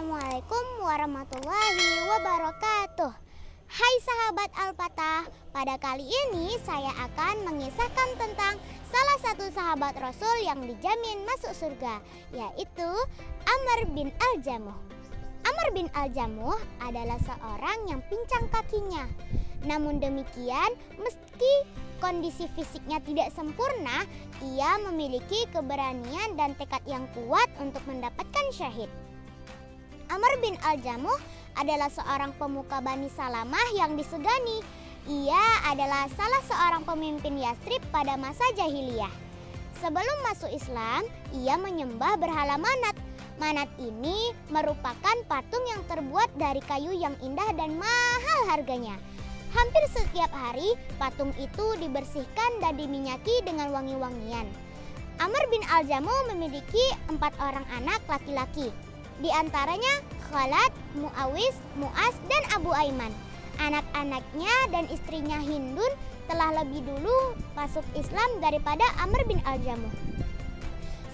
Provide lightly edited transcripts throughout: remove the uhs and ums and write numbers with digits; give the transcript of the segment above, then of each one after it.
Assalamualaikum warahmatullahi wabarakatuh. Hai sahabat Al-Fatah, pada kali ini saya akan mengisahkan tentang salah satu sahabat Rasul yang dijamin masuk surga, yaitu Amr bin Al-Jamuh. Amr bin Al-Jamuh adalah seorang yang pincang kakinya. Namun demikian, meski kondisi fisiknya tidak sempurna, ia memiliki keberanian dan tekad yang kuat untuk mendapatkan syahid. Amr bin Al-Jamuh adalah seorang pemuka Bani Salamah yang disegani. Ia adalah salah seorang pemimpin Yastrib pada masa jahiliyah. Sebelum masuk Islam, ia menyembah berhala Manat. Manat ini merupakan patung yang terbuat dari kayu yang indah dan mahal harganya. Hampir setiap hari, patung itu dibersihkan dan diminyaki dengan wangi-wangian. Amr bin Al-Jamuh memiliki 4 orang anak laki-laki. Di antaranya Khalad, Muawis, Mu'az, dan Abu Aiman. Anak-anaknya dan istrinya Hindun telah lebih dulu masuk Islam daripada Amr bin Al-Jamuh.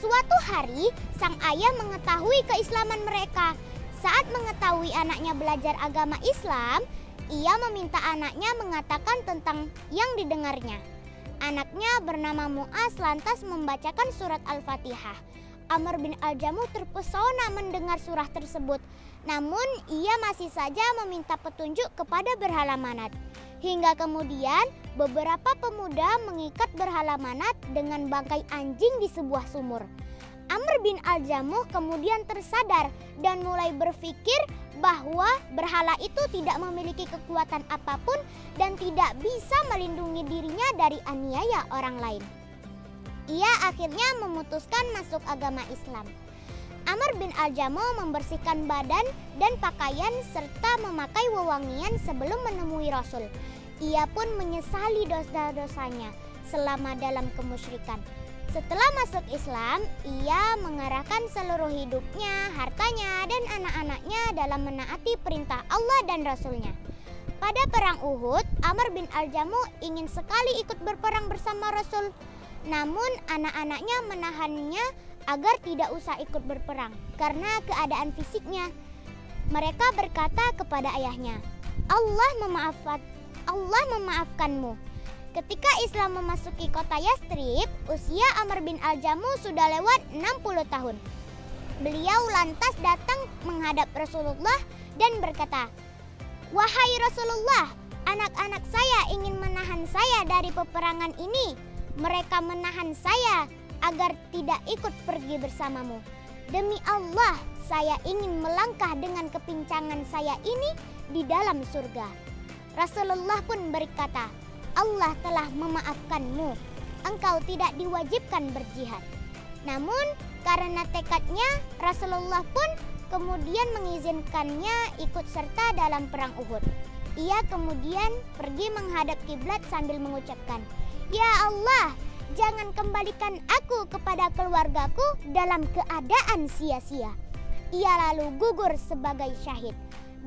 Suatu hari, sang ayah mengetahui keislaman mereka. Saat mengetahui anaknya belajar agama Islam, ia meminta anaknya mengatakan tentang yang didengarnya. Anaknya bernama Mu'az lantas membacakan surat Al-Fatihah. Amr bin Al-Jamuh terpesona mendengar surah tersebut. Namun ia masih saja meminta petunjuk kepada berhala Manat. Hingga kemudian beberapa pemuda mengikat berhala Manat dengan bangkai anjing di sebuah sumur. Amr bin Al-Jamuh kemudian tersadar dan mulai berpikir bahwa berhala itu tidak memiliki kekuatan apapun dan tidak bisa melindungi dirinya dari aniaya orang lain. Ia akhirnya memutuskan masuk agama Islam. Amr bin Al-Jamuh membersihkan badan dan pakaian serta memakai wewangian sebelum menemui Rasul. Ia pun menyesali dosa-dosanya selama dalam kemusyrikan. Setelah masuk Islam, ia mengarahkan seluruh hidupnya, hartanya, dan anak-anaknya dalam menaati perintah Allah dan Rasulnya. Pada perang Uhud, Amr bin Al-Jamuh ingin sekali ikut berperang bersama Rasul. Namun anak-anaknya menahannya agar tidak usah ikut berperang karena keadaan fisiknya. Mereka berkata kepada ayahnya, Allah memaafkanmu. Ketika Islam memasuki kota Yastrib, usia Amr bin Al-Jamuh sudah lewat 60 tahun. Beliau lantas datang menghadap Rasulullah dan berkata, Wahai Rasulullah, anak-anak saya ingin menahan saya dari peperangan ini. Mereka menahan saya agar tidak ikut pergi bersamamu. Demi Allah, saya ingin melangkah dengan kepincangan saya ini di dalam surga. Rasulullah pun berkata, Allah telah memaafkanmu. Engkau tidak diwajibkan berjihad. Namun karena tekadnya, Rasulullah pun kemudian mengizinkannya ikut serta dalam perang Uhud. Ia kemudian pergi menghadap kiblat sambil mengucapkan, Ya Allah, jangan kembalikan aku kepada keluargaku dalam keadaan sia-sia. Ia lalu gugur sebagai syahid.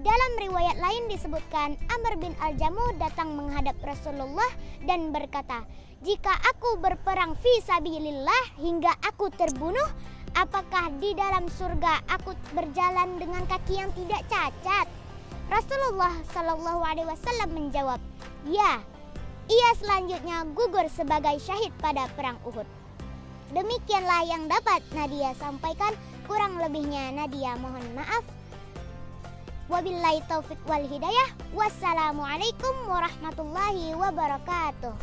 Dalam riwayat lain disebutkan Amr bin Al-Jamuh datang menghadap Rasulullah dan berkata, Jika aku berperang fi sabilillah hingga aku terbunuh, apakah di dalam surga aku berjalan dengan kaki yang tidak cacat? Rasulullah SAW menjawab, Ya. Ia selanjutnya gugur sebagai syahid pada perang Uhud. Demikianlah yang dapat Nadia sampaikan. Kurang lebihnya Nadia mohon maaf. Wabillahi taufik wal hidayah. Wassalamualaikum warahmatullahi wabarakatuh.